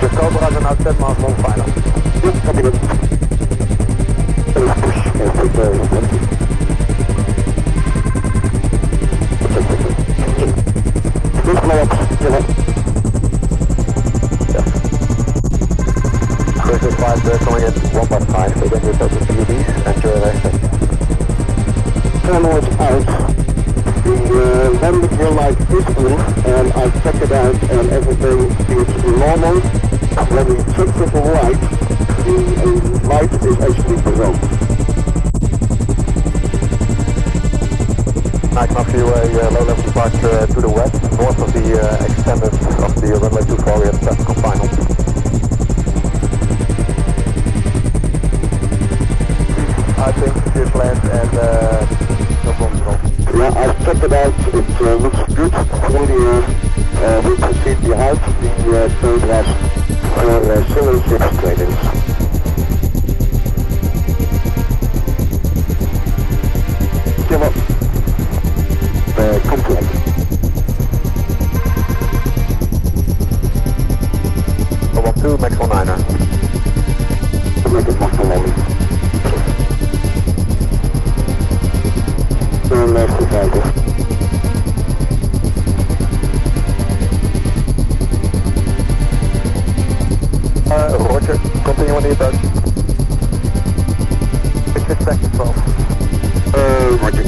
Just Cobra and now set mark 1 final. Yep, copy that. Push, take the 20. Please blow up, Cruiser 5 coming in 1 by 5, so then you're total PUBs and your exit. Turnout out. The landing gear light is in, and I checked it out, and everything seems to be normal. When we check to the right, the light is actually below. I can offer you a low-level departure to the west, north of the extended of the runway 24. We have traffic on final. I think just land and no problem at all. Yeah, I've checked it out. It looks good. We proceed behind the third last for Silver 6 tradings. Give up. Complete. Oh, 1-2, max 19er. Make it max 11. Nice to find you. Roger, continue on the approach. 6 seconds 12. Roger.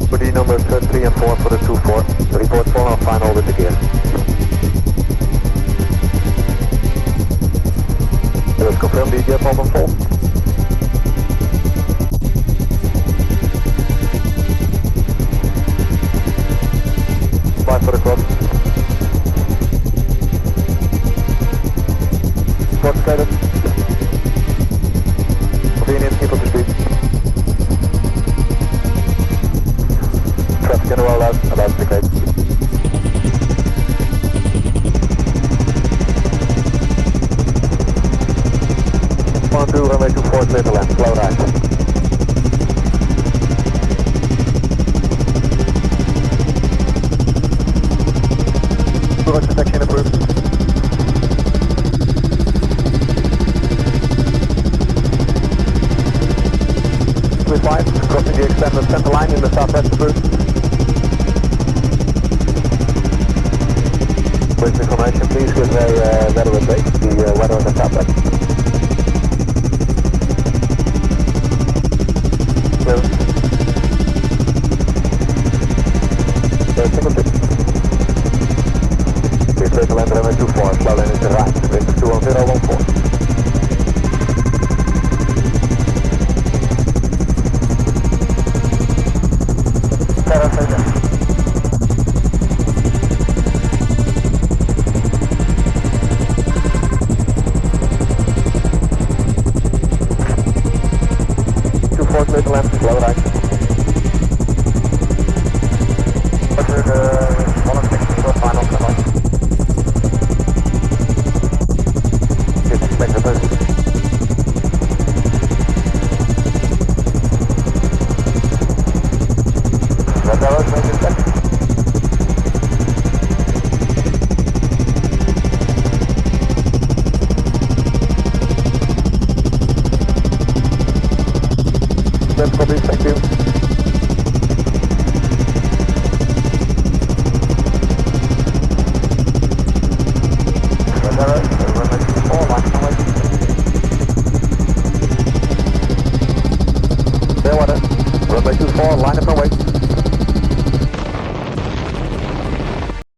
For the numbers 3 and 4 for the 2-4. Report 4 on final with the gear. Let's confirm the gear pump on full. 5 for the cross. Cross status. Convenience, keep up the speed. Traffic in a roll out, about to gate. One, two, runway 24, clear to land, slow right. Roger, section approved. With 5, crossing the extended center line in the southwest approved. With information, please give a weather update, the weather on the southwest. Clear. Single tip. Clear to land runway 24, slow lane is the right, wind 21014. Clear to land, slow right. Roger, 106 for final, come on. Expect the boost. Red arrows, make it check. That's copy, thank you. Red arrow, runway 24, line of way. Clear water, runway 24, line of way.